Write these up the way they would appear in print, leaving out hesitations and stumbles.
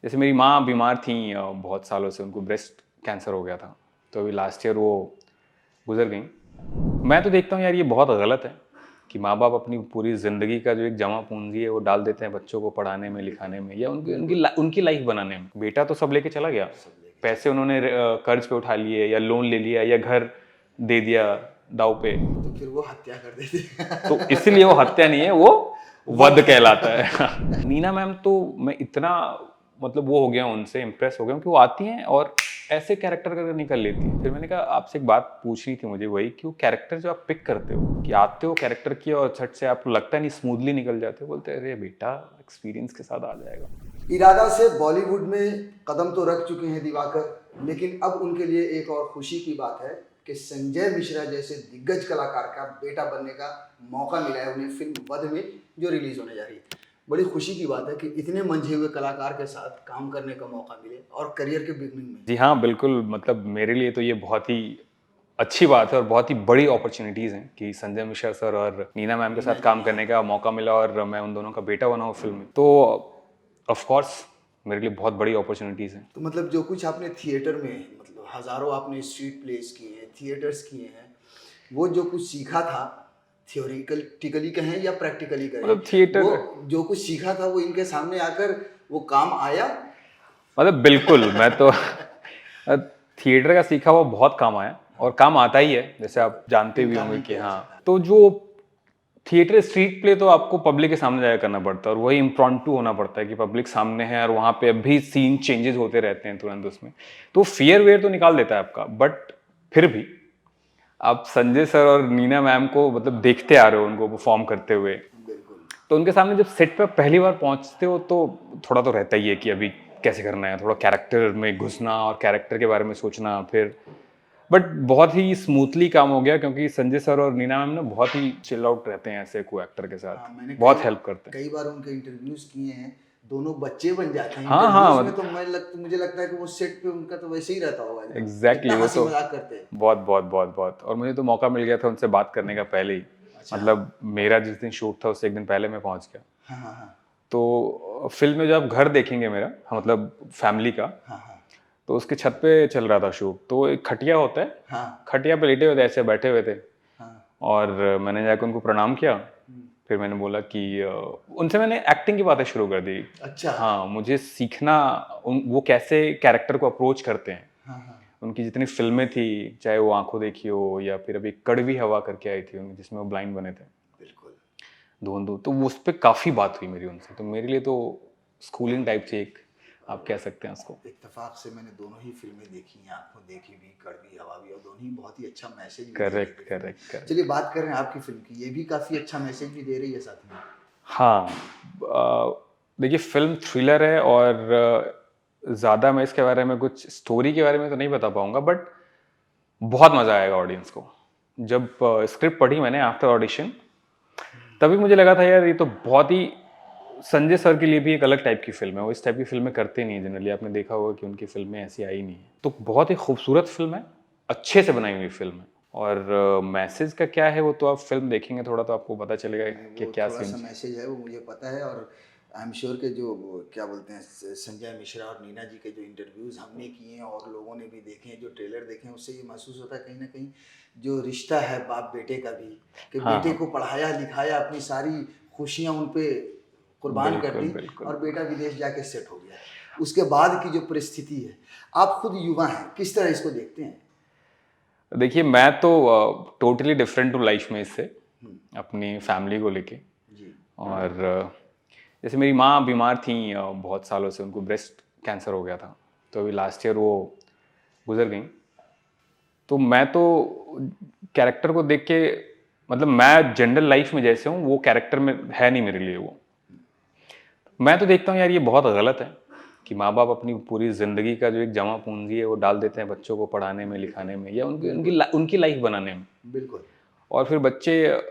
जैसे मेरी माँ बीमार थी बहुत सालों से, उनको ब्रेस्ट कैंसर हो गया था। तो अभी लास्ट ईयर वो गुजर गई। मैं तो देखता हूँ यार, ये बहुत गलत है कि माँ बाप अपनी पूरी ज़िंदगी का जो एक जमा पूंजी है वो डाल देते हैं बच्चों को पढ़ाने में, लिखाने में, या उनकी लाइफ बनाने में। बेटा तो सब लेके चला गया, पैसे उन्होंने कर्ज पे उठा लिए या लोन ले लिया या घर दे दिया दाव पे। तो फिर वो हत्या कर देते। तो इसलिए वो हत्या नहीं है, वो वध वध कहलाता है। नीना मैम तो मैं इतना मतलब वो हो गया हूं, उनसे इम्प्रेस हो गया हूं कि वो आती हैं और ऐसे कैरेक्टर करके निकल लेती हैं। फिर मैंने कहा आपसे एक बात पूछनी थी मुझे, वही कि वो कैरेक्टर जो आप पिक करते हो, कि आते हो कैरेक्टर किया और छट से आपको लगता नहीं, स्मूथली निकल जाते हो, बोलते अरे बेटा एक्सपीरियंस के साथ आ जाएगा। इरादा से बॉलीवुड में कदम तो रख चुके हैं दिवाकर, लेकिन अब उनके लिए एक और खुशी की बात है कि संजय मिश्रा जैसे दिग्गज कलाकार का बेटा बनने का मौका मिला है उन्हें फिल्म वध में, जो रिलीज होने जा रही है। बड़ी खुशी की बात है कि इतने मंझे हुए कलाकार के साथ काम करने का मौका मिले, और करियर के बिगनिंग में। जी हाँ, बिल्कुल। मतलब मेरे लिए तो ये बहुत ही अच्छी बात है और बहुत ही बड़ी अपॉर्चुनिटीज़ हैं कि संजय मिश्रा सर और नीना मैम के नीना साथ जी, काम हाँ। करने का मौका मिला और मैं उन दोनों का बेटा बना हूँ फिल्म में। तो ऑफ कोर्स मेरे लिए बहुत बड़ी अपॉर्चुनिटीज़ हैं। तो मतलब जो कुछ आपने थिएटर में, मतलब हजारों आपने स्ट्रीट प्लेस किए हैं, थिएटर्स किए हैं, वो जो कुछ सीखा था, थियोरिटिकली कहें या प्रैक्टिकली कहें, मतलब थिएटर, वो जो कुछ सीखा था वो इनके सामने आकर वो काम आया। मतलब बिल्कुल मैं तो थिएटर का सीखा हुआ बहुत काम आया और काम आता ही है, जैसे आप जानते भी इनकार होंगे नहीं कि किया जा हाँ। सकता। तो जो थिएटर स्ट्रीट प्ले तो आपको पब्लिक के सामने जाकर करना पड़ता है और वही इम्प्रॉम्प्टू होना पड़ता है कि पब्लिक सामने है और वहाँ पे अभी सीन चेंजेस होते रहते हैं तुरंत उसमें। तो फियर वेयर तो निकाल देता है आपका, बट फिर भी आप संजय सर और नीना मैम को मतलब देखते आ रहे हो उनको परफॉर्म करते हुए, बिल्कुल। तो उनके सामने जब सेट पे पहली बार पहुंचते हो तो थोड़ा तो रहता ही है कि अभी कैसे करना है, थोड़ा कैरेक्टर में घुसना और कैरेक्टर के बारे में सोचना। फिर बट बहुत ही स्मूथली काम हो गया क्योंकि संजय सर और नीना मैम ना बहुत ही चिल आउट रहते हैं ऐसे को एक्टर के हाँ, साथ, मैंने कई बहुत हेल्प करते हैं। कई बार उनके इंटरव्यूज किए हैं। दोनों बच्चे बन जाते हैं हाँ इंटरव्यूज में, हाँ, तो मुझे लगता है कि वो सेट पे उनका तो वैसे ही रहता होगा एकदम, एग्जैक्टली इतना वो हंसी तो मजाक करते हैं। बहुत बहुत बहुत बहुत। और मुझे तो मौका मिल गया था उनसे बात करने का पहले ही। अच्छा। मतलब मेरा जिस दिन शूट था उससे एक दिन पहले मैं पहुंच गया। हाँ हाँ हाँ। तो फिल्म में जब आप घर देखेंगे मेरा, मतलब फैमिली का, हाँ हाँ तो उसके छत पे चल रहा था शूट। तो एक खटिया होता है, हाँ खटिया पे लेटे हुए थे, ऐसे बैठे हुए थे। हाँ। और मैंने जाकर उनको प्रणाम किया। फिर मैंने बोला कि उनसे मैंने एक्टिंग की बातें शुरू कर दी। अच्छा। हाँ, मुझे सीखना वो कैसे कैरेक्टर को अप्रोच करते हैं। हाँ हाँ। उनकी जितनी फिल्में थी, चाहे वो आंखों देखी हो या फिर अभी कड़वी हवा करके आई थी उनकी, जिसमें वो ब्लाइंड बने थे, बिल्कुल। धुंधु, तो उस पर काफ़ी बात हुई मेरी उनसे। तो मेरे लिए तो स्कूलिंग टाइप से एक, आप कह सकते हैं उसको। इत्तेफाक से मैंने दोनों ही फिल्में देखी हैं, आंखों देखी भी, कड़वी हवा भी, और दोनों ही बहुत ही अच्छा मैसेज भी दे रही करेक्ट थी फिल्में। Correct correct. चलिए बात कर रहे हैं आपकी फिल्म की, ये भी काफी अच्छा मैसेज भी दे रही है साथ में। हाँ, देखिए फिल्म थ्रिलर है और ज़्यादा मैं इसके बारे में, कुछ स्टोरी के बारे में तो नहीं बता पाऊंगा, बट बहुत मज़ा आएगा ऑडियंस को। जब स्क्रिप्ट पढ़ी मैंने आफ्टर ऑडिशन, तभी मुझे लगा था यार ये तो बहुत ही संजय सर के लिए भी एक अलग टाइप की फिल्म है। वो इस टाइप की फिल्में करते नहीं जनरली, आपने देखा होगा कि उनकी फिल्में ऐसी आई नहीं है। तो बहुत ही खूबसूरत फिल्म है, अच्छे से बनाई हुई फिल्म है। और मैसेज का क्या है वो तो आप फिल्म देखेंगे थोड़ा तो आपको पता चलेगा नहीं, कि वो क्या थोड़ा सीन। सा मैसेज है वो मुझे पता है, और आई एम श्योर के जो क्या बोलते हैं, संजय मिश्रा और नीना जी के जो इंटरव्यूज़ हमने किए हैं और लोगों ने भी देखे हैं, जो ट्रेलर देखे हैं, उससे ये महसूस होता है कहीं ना कहीं जो रिश्ता है बाप बेटे का भी, कि हाँ बेटे हाँ, को पढ़ाया लिखाया, अपनी सारी खुशियाँ उन पे कुर्बान कर बिल्कुल दी, बिल्कुल। और बेटा विदेश जाके सेट हो गया। उसके बाद की जो परिस्थिति है, आप खुद युवा हैं, किस तरह इसको देखते हैं? देखिए मैं तो टोटली डिफरेंट हूँ लाइफ में इससे, हम्म, अपनी फैमिली को लेके। जी। और जैसे मेरी माँ बीमार थी बहुत सालों से, उनको ब्रेस्ट कैंसर हो गया था। तो अभी लास्ट ईयर वो गुजर गई। तो मैं तो कैरेक्टर को देख के, मतलब मैं जनरल लाइफ में जैसे हूँ वो कैरेक्टर में है नहीं मेरे लिए वो। मैं तो देखता हूँ यार, ये बहुत गलत है कि माँ बाप अपनी पूरी ज़िंदगी का जो एक जमा पूंजी है वो डाल देते हैं बच्चों को पढ़ाने में, लिखाने में, या बिल्कुल उनकी लाइफ बनाने में। बिल्कुल। और फिर बच्चे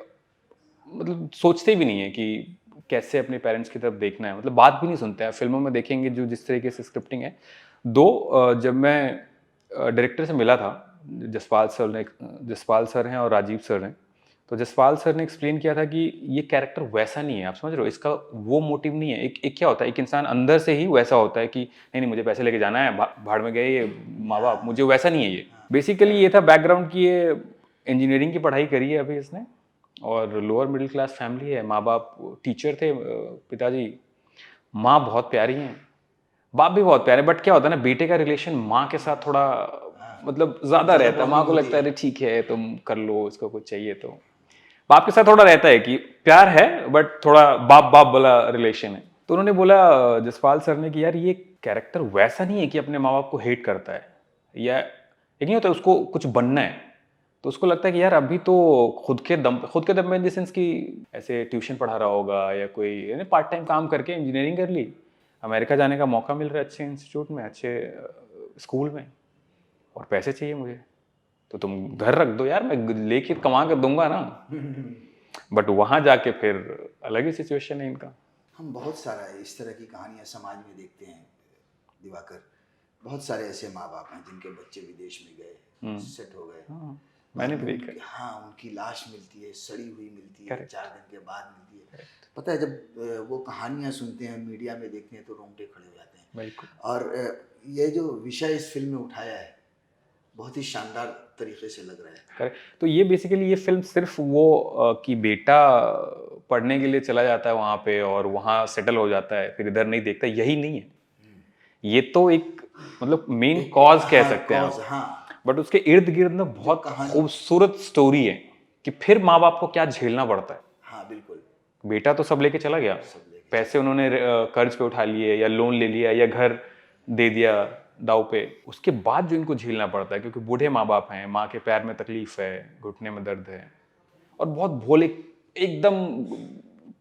मतलब सोचते भी नहीं है कि कैसे अपने पेरेंट्स की तरफ देखना है, मतलब बात भी नहीं सुनते हैं। फिल्मों में देखेंगे जो जिस तरीके से स्क्रिप्टिंग है। जब मैं डायरेक्टर से मिला था, जसपाल सर हैं और राजीव सर हैं, तो जसपाल सर ने एक्सप्लेन किया था कि ये कैरेक्टर वैसा नहीं है, आप समझ रहे हो, इसका वो मोटिव नहीं है। एक क्या होता है, एक इंसान अंदर से ही वैसा होता है कि नहीं नहीं मुझे पैसे लेके जाना है, भाड़ में गए ये माँ बाप, मुझे वैसा नहीं है ये। बेसिकली ये था बैकग्राउंड की, ये इंजीनियरिंग की पढ़ाई करी है अभी इसने, और लोअर मिडिल क्लास फैमिली है, माँ बाप टीचर थे, पिताजी, माँ बहुत प्यारी हैं, बाप भी बहुत प्यारे, बट क्या होता है ना, बेटे का रिलेशन माँ के साथ थोड़ा मतलब ज्यादा रहता है, माँ को लगता है अरे ठीक है तुम कर लो, इसको कुछ चाहिए तो। बाप के साथ थोड़ा रहता है कि प्यार है बट थोड़ा बाप बाप वाला रिलेशन है। तो उन्होंने बोला जसपाल सर ने कि यार ये कैरेक्टर वैसा नहीं है कि अपने माँ बाप को हेट करता है, या ये नहीं होता उसको कुछ बनना है, तो उसको लगता है कि यार अभी तो खुद के दम में इन द सेंस कि ऐसे ट्यूशन पढ़ा रहा होगा या कोई पार्ट टाइम काम करके इंजीनियरिंग कर ली, अमेरिका जाने का मौका मिल रहा है अच्छे इंस्टीट्यूट में, अच्छे स्कूल में, और पैसे चाहिए मुझे, तो तुम घर रख दो यार, मैं लेके कमा कर दूंगा ना। बट वहां जाके फिर अलग ही सिचुएशन है इनका। हम बहुत सारा इस तरह की कहानियां समाज में देखते हैं दिवाकर। बहुत सारे ऐसे माँ बाप हैं जिनके बच्चे विदेश में गए, सेट हो गए, हाँ, मैंने भी देखा है। हाँ उनकी लाश मिलती है, सड़ी हुई मिलती है, Correct. 4 दिन के बाद मिलती है। पता है जब वो कहानियां सुनते हैं, मीडिया में देखते हैं तो रोंगटे खड़े हो जाते हैं। बिल्कुल। और ये जो विषय इस फिल्म में उठाया है बहुत ही शानदार तरीके से लग रहा है। करेक्ट। तो ये बेसिकली ये फिल्म सिर्फ वो कि बेटा पढ़ने के लिए चला जाता है वहां पे और वहां सेटल हो जाता है, फिर इधर नहीं देखता, यही नहीं है। ये तो एक मतलब मेन कॉज कह सकते हैं आप, हाँ, बट उसके इर्द गिर्द ना बहुत खूबसूरत स्टोरी है कि फिर माँ बाप को क्या झेलना पड़ता है। हाँ बिल्कुल। बेटा तो सब लेके चला गया, पैसे उन्होंने कर्ज पे उठा लिए या लोन ले लिया या घर दे दिया दाव पे, उसके बाद जो इनको झेलना पड़ता है, क्योंकि बूढ़े माँ बाप हैं, माँ के पैर में तकलीफ है, घुटने में दर्द है, और बहुत भोले एकदम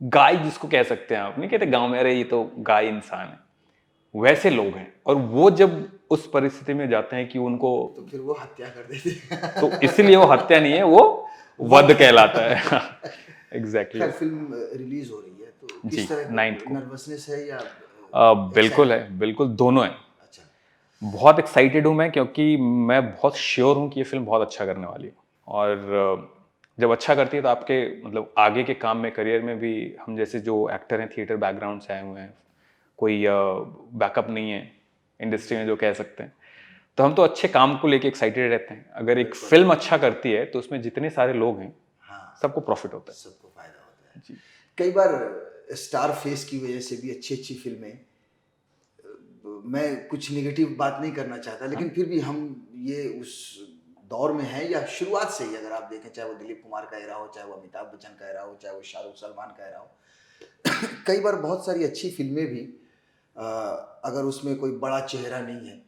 गाय जिसको कह सकते हैं आप, नहीं कहते गांव में अरे ये तो गाय इंसान है, वैसे लोग हैं। और वो जब उस परिस्थिति में जाते हैं कि उनको, तो फिर वो हत्या कर देते हैं। तो इसलिए वो हत्या नहीं है, वो वध कहलाता है। एग्जैक्टली। खैर फिल्म रिलीज हो रही है तो जी, किस तरह 9th को। नर्वसनेस है या बिल्कुल है, बिल्कुल दोनों है। अच्छा। बहुत एक्साइटेड हूँ मैं, क्योंकि मैं बहुत श्योर हूँ कि ये फिल्म बहुत अच्छा करने वाली है, और जब अच्छा करती है तो आपके मतलब आगे के काम में, करियर में भी, हम जैसे जो एक्टर हैं थिएटर बैकग्राउंड से आए हुए हैं, कोई बैकअप नहीं है इंडस्ट्री में जो कह सकते हैं, तो हम तो अच्छे काम को लेके एक्साइटेड रहते हैं। अगर एक फिल्म अच्छा करती है तो उसमें जितने सारे लोग हैं, हाँ, सबको प्रॉफिट होता है, सबको फायदा होता है जी। कई बार स्टार फेस की वजह से भी अच्छी अच्छी फिल्में, मैं कुछ निगेटिव बात नहीं करना चाहता लेकिन फिर भी हम ये उस दौर में हैं या शुरुआत से ही अगर आप देखें, चाहे वो दिलीप कुमार का एरा हो, चाहे वो अमिताभ बच्चन का एरा हो, चाहे वो शाहरुख सलमान का एरा हो, कई बार बहुत सारी अच्छी फिल्में भी अगर उसमें कोई बड़ा चेहरा नहीं है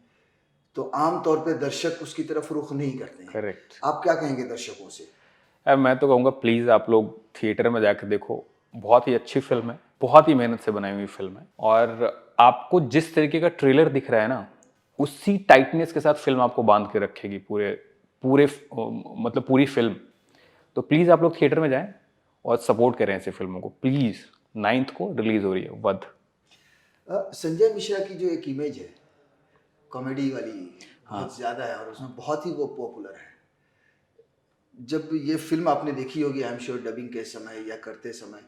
तो आम तौर पे दर्शक उसकी तरफ रुख नहीं करते हैं। करेक्ट। आप क्या कहेंगे दर्शकों से? मैं तो कहूँगा प्लीज़ आप लोग थिएटर में जाकर देखो, बहुत ही अच्छी फिल्म है, बहुत ही मेहनत से बनाई हुई फिल्म है, और आपको जिस तरीके का ट्रेलर दिख रहा है ना, उसी टाइटनेस के साथ फिल्म आपको बांध के रखेगी पूरे पूरे मतलब पूरी फिल्म। तो प्लीज़ आप लोग थिएटर में जाएं और सपोर्ट करें ऐसी फिल्मों को प्लीज़। 9th को रिलीज हो रही है वध। संजय मिश्रा की जो एक इमेज है कॉमेडी वाली बहुत ज़्यादा है और उसमें बहुत ही वो पॉपुलर है। जब ये फिल्म आपने देखी होगी आई एम श्योर डबिंग के समय या करते समय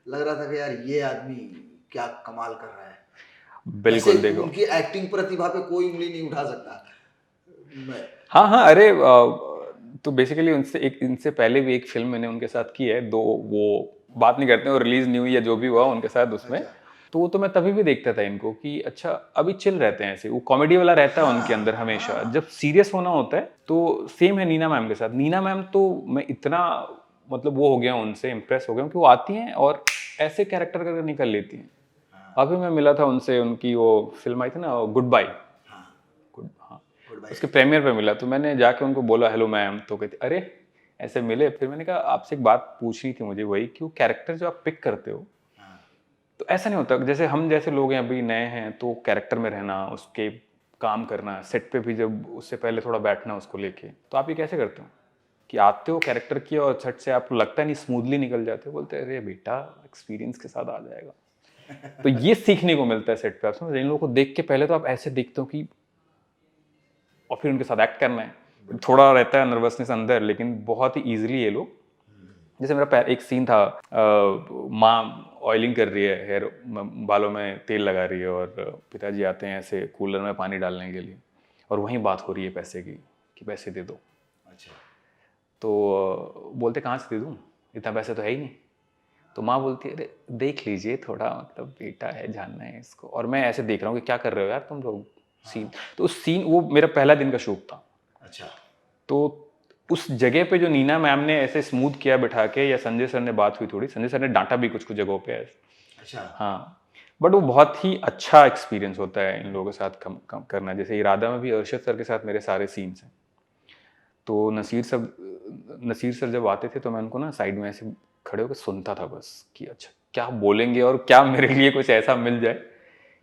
लग रहा था कि यार ये आदमी क्या कमाल कर रहा है। बिल्कुल ऐसे देखो, उनकी एक्टिंग प्रतिभा पे कोई उंगली नहीं उठा सकता। मैं हाँ हाँ, अरे तो बेसिकली उनसे एक, इनसे पहले भी एक फिल्म मैंने उनके साथ की है, दो, वो बात नहीं करते हैं, वो रिलीज नहीं हुई या जो भी हुआ उनके साथ उसमें। अच्छा। तो वो तो मैं तभी भी देखता था इनको कि अच्छा अभी चिल रहते हैं, ऐसे वो कॉमेडी वाला रहता है उनके अंदर हमेशा। जब सीरियस होना होता है तो सेम है नीना मैम के साथ। नीना मैम तो मैं इतना मतलब वो हो गया उनसे, इम्प्रेस हो गया कि वो आती हैं और ऐसे कैरेक्टर करके निकल लेती हैं। अभी मैं मिला था उनसे, उनकी वो फिल्म आई थी ना गुड बाय, गुड, हाँ, उसके प्रीमियर पे मिला, तो मैंने जाके उनको बोला हेलो मैम, तो कहते अरे ऐसे मिले। फिर मैंने कहा आपसे एक बात पूछनी थी मुझे, वही कि वो कैरेक्टर जो आप पिक करते हो तो ऐसा नहीं होता, जैसे हम जैसे लोग हैं अभी नए हैं तो कैरेक्टर में रहना, उसके काम करना, सेट पे भी जब उससे पहले थोड़ा बैठना उसको लेके, तो आप ये कैसे करते हो कि आते हो कैरेक्टर की और सेट से आपको लगता है नहीं स्मूथली निकल जाते हो, बोलते अरे बेटा एक्सपीरियंस के साथ आ जाएगा। तो ये सीखने को मिलता है सेट पे, आप समझ, इन लोगों को देख के पहले तो आप ऐसे देखते हो कि, और फिर उनके साथ एक्ट करना है, थोड़ा रहता है नर्वसनेस अंदर, लेकिन बहुत ही ईजिली ये लोग जैसे मेरा एक सीन था, माँ ऑयलिंग कर रही है, हेयर बालों में तेल लगा रही है, और पिताजी आते हैं ऐसे कूलर में पानी डालने के लिए, और वहीं बात हो रही है पैसे की कि पैसे दे दो। अच्छा। तो बोलते कहाँ से दे दूँ, इतना पैसे तो है ही नहीं। तो माँ बोलती है, अरे देख लीजिए थोड़ा, मतलब बेटा है, जानना है इसको। और मैं ऐसे देख रहा हूँ कि क्या कर रहे हो यार तुम लोग, सीन। तो उस सीन, वो मेरा पहला दिन का शूट था। अच्छा। तो उस जगह पे जो नीना मैम ने ऐसे स्मूथ किया बिठा के, या संजय सर ने बात हुई थोड़ी, संजय सर ने डांटा भी कुछ कुछ जगहों पे ऐसे। अच्छा। हाँ, बट वो बहुत ही अच्छा एक्सपीरियंस होता है इन लोगों के साथ कम करना। जैसे इरादा में भी अरशद सर के साथ मेरे सारे सीन्स हैं। तो नसीर सर जब आते थे तो मैं उनको ना साइड में ऐसे खड़े होकर सुनता था बस, कि अच्छा क्या बोलेंगे और क्या मेरे लिए कुछ ऐसा मिल जाए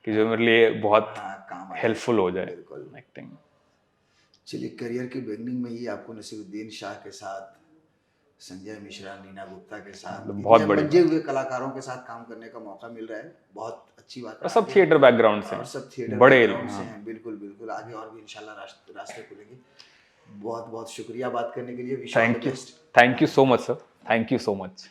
कि जो मेरे लिए बहुत हाँ, काम आए। हेल्पफुल हो जाए बिल्कुल। एक्टिंग। चलिए, करियर की बिगनिंग में ही आपको नसीरुद्दीन शाह के साथ, संजय मिश्रा, नीना गुप्ता के साथ, मतलब बहुत इतने बड़ी मंजे बात, हुए कलाकारों के साथ काम करने का मौका मिल रहा है, बहुत अच्छी बात और है। सब आगे थिएटर बैकग्राउंड से और सब थिएटर बड़े। बैकग्राउंड से हाँ, हैं। बिल्कुल बिल्कुल, आगे और भी इंशाल्लाह रास्ते खुलेंगे। बहुत बहुत शुक्रिया बात करने के लिए। Wish all the thank you, best. Thank you so much sir, thank you so much.